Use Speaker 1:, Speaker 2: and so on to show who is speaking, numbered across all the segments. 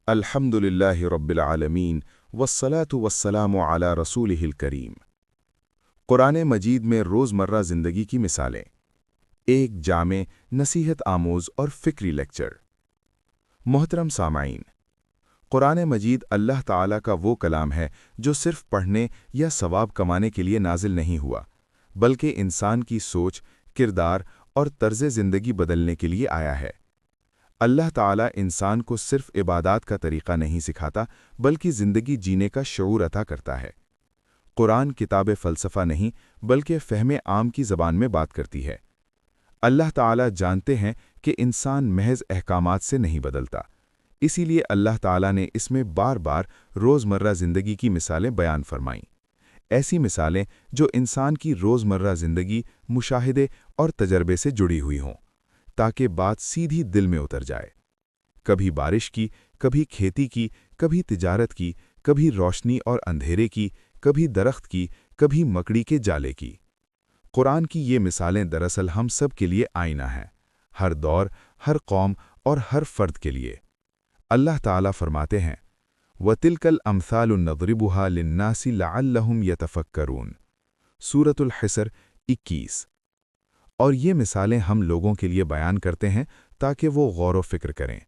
Speaker 1: अल्हम्दुलिल्लाहि रब्बिल आलमीन वस्सलातु वस्सलामु अला रसूलिहिल करीम। कुरान मजीद में रोज़मर्रा ज़िंदगी की मिसालें। एक जामे नसीहत आमोज़ और फ़िक्री लेक्चर। मोहतरम सामाईन, कुरान मजीद अल्लाह ताला का वो कलाम है जो सिर्फ़ पढ़ने या सवाब कमाने के लिए नाजिल नहीं हुआ, बल्कि इंसान की सोच, किरदार और तर्ज़ ज़िंदगी बदलने के लिए आया है। अल्लाह ताला इंसान को सिर्फ इबादत का तरीक़ा नहीं सिखाता, बल्कि ज़िंदगी जीने का शऊर अता करता है। कुरान किताब फ़लसफ़ा नहीं, बल्कि फ़हम आम की ज़बान में बात करती है। अल्लाह ताला जानते हैं कि इंसान महज अहकामात से नहीं बदलता, इसीलिए अल्लाह ताला ने इसमें बार बार रोज़मर्रा ज़िंदगी की मिसालें बयान फरमाईं। ऐसी मिसालें जो इंसान की रोज़मर्रा ज़िंदगी, मुशाहिदे और तजर्बे से जुड़ी हुई हों, ताकि बात सीधी दिल में उतर जाए। कभी बारिश की, कभी खेती की, कभी तिजारत की, कभी रोशनी और अंधेरे की, कभी दरख्त की, कभी मकड़ी के जाले की। कुरान की ये मिसालें दरअसल हम सब के लिए आईना हैं, हर दौर, हर कौम और हर फ़र्द के लिए। अल्लाह ताला फरमाते हैं, वतिलकल अम्सालु नज़रिबुहा लिन्नासी लअल्लहुम यतफ़क्करून। सूरतुल हिस्र 21। और ये मिसालें हम लोगों के लिए बयान करते हैं ताकि वो गौर व फिक्र करें।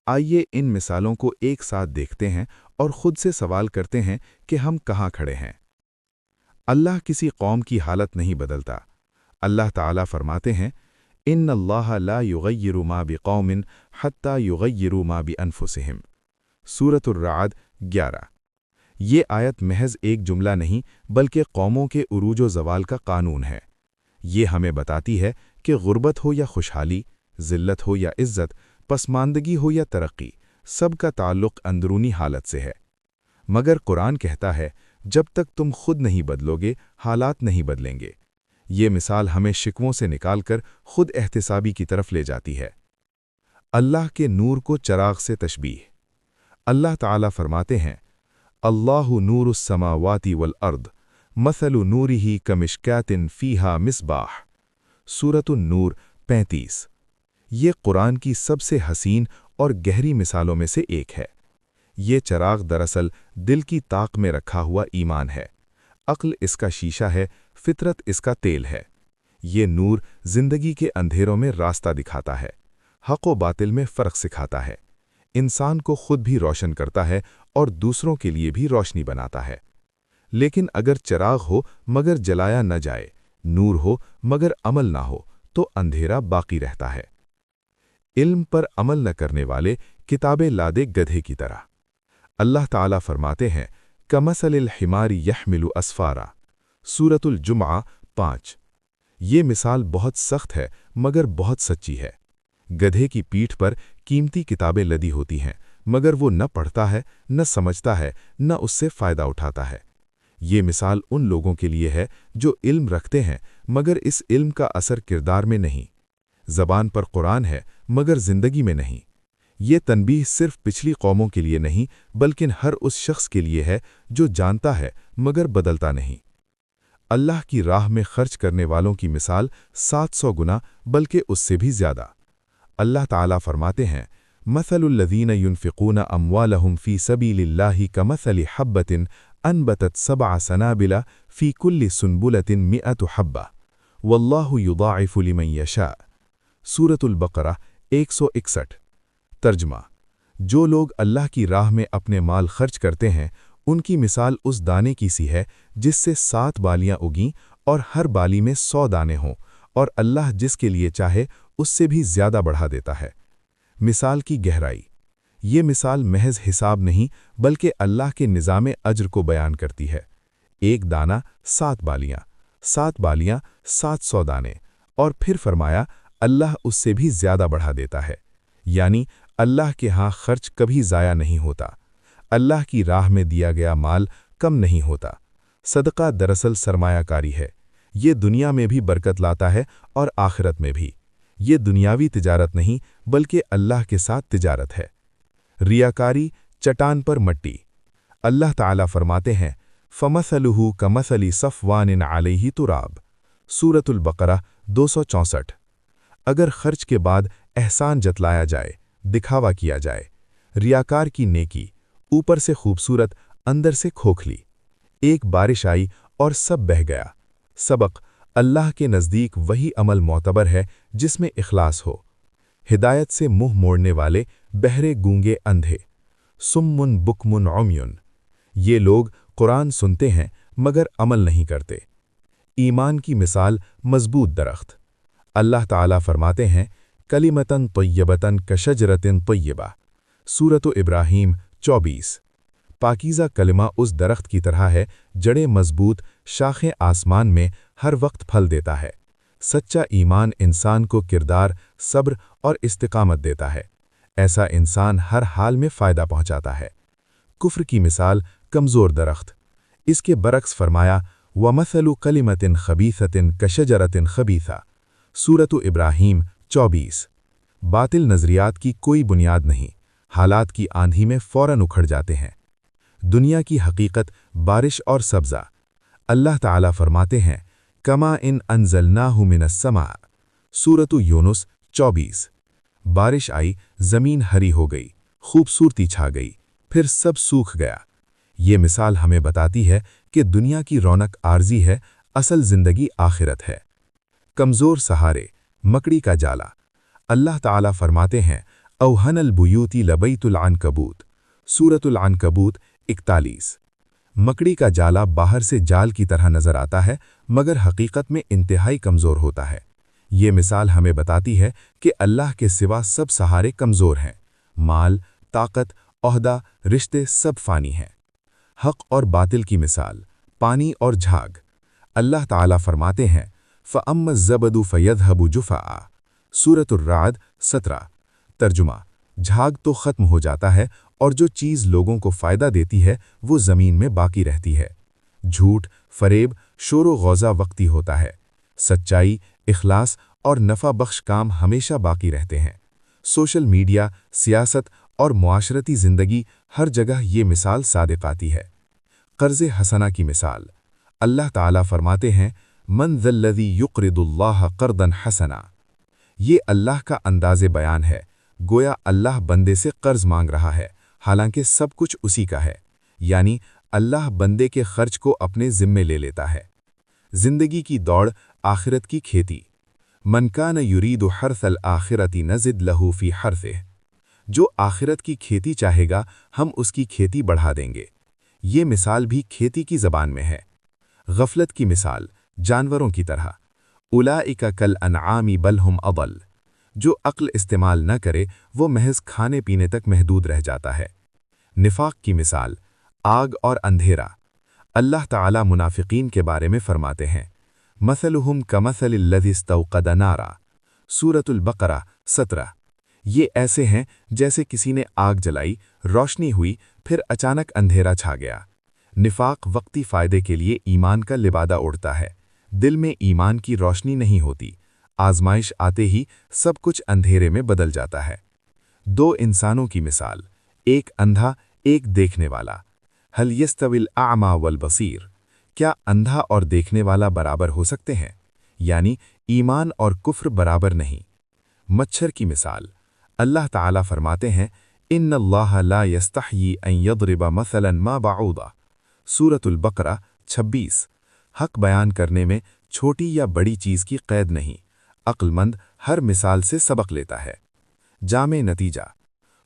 Speaker 1: आइए इन मिसालों को एक साथ देखते हैं और ख़ुद से सवाल करते हैं कि हम कहाँ खड़े हैं। अल्लाह किसी कौम की हालत नहीं बदलता। अल्लाह ताला फरमाते हैं, इन्नल्लाह ला युग़य्यिरु मा बिक़ौमिन हत्ता युग़य्यिरु मा बिअन्फुसिहिम। सूरतुर राद 11। ये आयत महज एक जुमला नहीं, बल्कि कौमों के उरूज व ज़वाल का कानून है। ये हमें बताती है कि गुर्बत हो या खुशहाली, ज़िल्लत हो या इज़्ज़त, पसमानदगी हो या तरक्की, सब का ताल्लुक़ अंदरूनी हालत से है। मगर कुरान कहता है, जब तक तुम खुद नहीं बदलोगे, हालात नहीं बदलेंगे। ये मिसाल हमें शिकवों से निकालकर खुद एहतिसाबी की तरफ ले जाती है। अल्लाह के नूर को चराग से तशबीह। अल्लाह ताला फरमाते हैं, अल्लाहु नूरुस समावाति वल अर्द मसलु नूरिही कमिश्कातिन फ़ीहा मिस्बाह। सूरतुन नूर 35। ये कुरान की सबसे हसीन और गहरी मिसालों में से एक है। ये चराग दरअसल दिल की ताक में रखा हुआ ईमान है। अक्ल इसका शीशा है, फितरत इसका तेल है। ये नूर जिंदगी के अंधेरों में रास्ता दिखाता है, हक़ व बातिल में फ़र्क सिखाता है, इंसान को खुद भी रोशन करता है और दूसरों के लिए भी रोशनी बनाता है। लेकिन अगर चराग हो मगर जलाया न जाए, नूर हो मगर अमल ना हो, तो अंधेरा बाकी रहता है। इल्म पर अमल न करने वाले किताबें लादे गधे की तरह। अल्लाह ताला फरमाते हैं, कमसलिल हिमारी यहमिलु अस्फारा। सूरतुल जुमआ 5। ये मिसाल बहुत सख्त है मगर बहुत सच्ची है। गधे की पीठ पर कीमती किताबें लदी होती हैं, मगर वो न पढ़ता है, न समझता है, न उससे फ़ायदा उठाता है। ये मिसाल उन लोगों के लिए है जो इल्म रखते हैं, मगर इस इल्म का असर किरदार में नहीं। ज़बान पर कुरान है, मगर ज़िंदगी में नहीं। ये तनबीह सिर्फ पिछली कौमों के लिए नहीं, बल्कि हर उस शख्स के लिए है जो जानता है मगर बदलता नहीं। अल्लाह की राह में खर्च करने वालों की मिसाल 700 गुना, बल्कि उससे भी ज़्यादा। अल्लाह ताला फरमाते हैं, मसलुल्लज़ीन युनफ़िक़ून अम्वालहुम फ़ी सबीलिल्लाहि कमसलि हब्बतिन अनबतत सबअ सनाबिला फ़ी कुल्लि सुन्बुलतिन मिअतु हब्बा वल्लाहु युदाइफ़ु लिमन यशा। सूरतुल बक़रा 161। तर्जमा: जो लोग अल्लाह की राह में अपने माल खर्च करते हैं, उनकी मिसाल उस दाने की सी है जिससे 7 बालियां उगीं और हर बाली में 100 दाने हों, और अल्लाह जिसके लिए चाहे उससे भी ज़्यादा बढ़ा देता है। मिसाल की गहराई। ये मिसाल महज हिसाब नहीं, बल्कि अल्लाह के निज़ाम अज्र को बयान करती है। एक दाना 7 बालियां, 7 बालियां 700 दाने, और फिर फरमाया अल्लाह उससे भी ज़्यादा बढ़ा देता है। यानी अल्लाह के यहाँ खर्च कभी ज़ाया नहीं होता। अल्लाह की राह में दिया गया माल कम नहीं होता। सदका दरअसल सरमायाकारी है। ये दुनिया में भी बरकत लाता है और आखिरत में भी। ये दुनियावी तिजारत नहीं, बल्कि अल्लाह के साथ तिजारत है। रियाकारी, चट्टान पर मट्टी। अल्लाह ताला फरमाते हैं, फ़मसलुहु कमसलि सफ़वानिन अलैहि तुराब। सूरतुल बक़रा 264। अगर खर्च के बाद एहसान जतलाया जाए, दिखावा किया जाए, रियाकार की नेकी, ऊपर से खूबसूरत अंदर से खोखली। एक बारिश आई और सब बह गया। सबक, अल्लाह के नज़दीक वही अमल मोतबर है जिसमें इखलास हो। हिदायत से मुंह मोड़ने वाले बहरे गूंगे अंधे, सुम्मुन बुकमुन उम्युन। ये लोग कुरान सुनते हैं मगर अमल नहीं करते। ईमान की मिसाल मजबूत दरख्त। अल्लाह ताला फरमाते हैं, कलिमतन तय्यबतन कशजरतिन तय्यबा, सूरत इब्राहीम 24। पाकीज़ा कलिमा उस दरख्त की तरह है, जड़ें मजबूत, शाखें आसमान में, हर वक्त फल देता है। सच्चा ईमान इंसान को किरदार, सब्र और इस्तिकामत देता है। ऐसा इंसान हर हाल में फ़ायदा पहुंचाता है। कुफ्र की मिसाल कमज़ोर दरख्त। इसके बरक्स फरमाया, वमसलु कलिमतिन खबीसतिन कशजरतिन खबीसा, सूरत इब्राहीम 24। बातिल नज़रियात की कोई बुनियाद नहीं, हालात की आंधी में फ़ौरन उखड़ जाते हैं। दुनिया की हकीकत बारिश और सब्ज़ा। अल्लाह ताला फरमाते हैं, कमा इन अंज़लनाहु मिनस समा, सूरत यूनुस 24। बारिश आई, ज़मीन हरी हो गई, खूबसूरती छा गई, फिर सब सूख गया। ये मिसाल हमें बताती है कि दुनिया की रौनक आर्जी है, असल ज़िंदगी आखिरत है। कमज़ोर सहारे, मकड़ी का जाला। अल्लाह ताला फरमाते हैं, औहनल बुयूती लबैतुल अनकबूत, सूरतुल अनकबूत 41। मकड़ी का जाला बाहर से जाल की तरह नजर आता है मगर हकीकत में इंतहाई कमज़ोर होता है। ये मिसाल हमें बताती है कि अल्लाह के सिवा सब सहारे कमज़ोर हैं। माल, ताकत, ओहदा, रिश्ते सब फ़ानी हैं। हक़ और बातिल की मिसाल पानी और झाग। अल्लाह ताला फरमाते हैं, फ़अम्मा ज़बदु फ़यज़हबु जुफ़अ, सूरतुर राद 17। तर्जुमा, झाग तो ख़त्म हो जाता है और जो चीज़ लोगों को फ़ायदा देती है वो ज़मीन में बाकी रहती है। झूठ, फ़रेब, शोरो गौज़ा वक्ती होता है। सच्चाई, इखलास और नफ़ा बख्श काम हमेशा बाकी रहते हैं। सोशल मीडिया, सियासत और मुआशरती ज़िंदगी, हर जगह ये मिसाल सादिक़ आती है। कर्ज़ हसना की मिसाल। अल्लाह ताला फरमाते हैं, मन ज़ल्लज़ी युक़रिदुल्लाह क़र्दन हसना। ये अल्लाह का अंदाज़े बयान है, गोया अल्लाह बंदे से कर्ज मांग रहा है, हालांकि सब कुछ उसी का है। यानी अल्लाह बंदे के खर्च को अपने ज़िम्मे ले लेता है। ज़िंदगी की दौड़, आखिरत की खेती। मन कान युरीदु हर्सल आखिरती नज़िद लहू फ़ी हर्सिह। जो आखिरत की खेती चाहेगा हम उसकी खेती बढ़ा देंगे। ये मिसाल भी खेती की ज़बान में है। गफलत की मिसाल जानवरों की तरह। उलाइका कल अनआमी बल हुम अदल। जो अक्ल इस्तेमाल न करे वो महज खाने पीने तक महदूद रह जाता है। निफाक की मिसाल आग और अंधेरा। अल्लाह ताला मुनाफिकीन के बारे में फरमाते हैं, मसलुहुम कमसलिल्लज़ी इस्तौक़द नारा, सूरतुल बक़रा 17। ये ऐसे हैं जैसे किसी ने आग जलाई, रोशनी हुई, फिर अचानक अंधेरा छा गया। निफाक वक्ती फ़ायदे के लिए ईमान का लिबादा उड़ता है, दिल में ईमान की रोशनी नहीं होती। आजमाइश आते ही सब कुछ अंधेरे में बदल जाता है। दो इंसानों की मिसाल, एक अंधा, एक देखने वाला। हल यस्तविल आमा वल बसीर। क्या अंधा और देखने वाला बराबर हो सकते हैं? यानी ईमान और कुफ्र बराबर नहीं। मच्छर की मिसाल। अल्लाह ताला फरमाते हैं, इन्नल्लाह ला यस्तहयी अन यदरिब मसलन मा बऊदा, सूरतुल बकरा 26। हक बयान करने में छोटी या बड़ी चीज़ की क़ैद नहीं। अक्लमंद हर मिसाल से सबक लेता है। जामे नतीजा।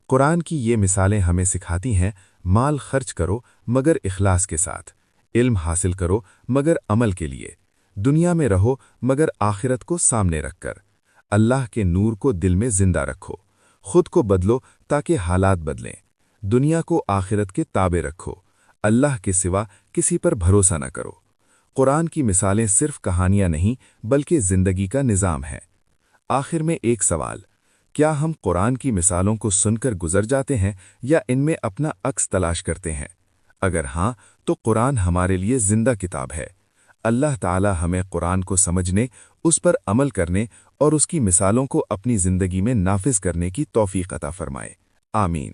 Speaker 1: कुरान की ये मिसालें हमें सिखाती हैं, माल खर्च करो मगर इखलास के साथ, इल्म हासिल करो मगर अमल के लिए, दुनिया में रहो मगर आखिरत को सामने रखकर, अल्लाह के नूर को दिल में जिंदा रखो, खुद को बदलो ताकि हालात बदलें, दुनिया को आखिरत के ताबे रखो, अल्लाह के सिवा किसी पर भरोसा न करो। कुरान की मिसालें सिर्फ कहानियां नहीं बल्कि ज़िंदगी का निज़ाम है। आखिर में एक सवाल, क्या हम कुरान की मिसालों को सुनकर गुजर जाते हैं या इनमें अपना अक्स तलाश करते हैं? अगर हाँ, तो कुरान हमारे लिए ज़िंदा किताब है। अल्लाह ताला हमें कुरान को समझने, उस पर अमल करने और उसकी मिसालों को अपनी ज़िंदगी में नाफिज करने की तौफीक अता फरमाए। आमीन।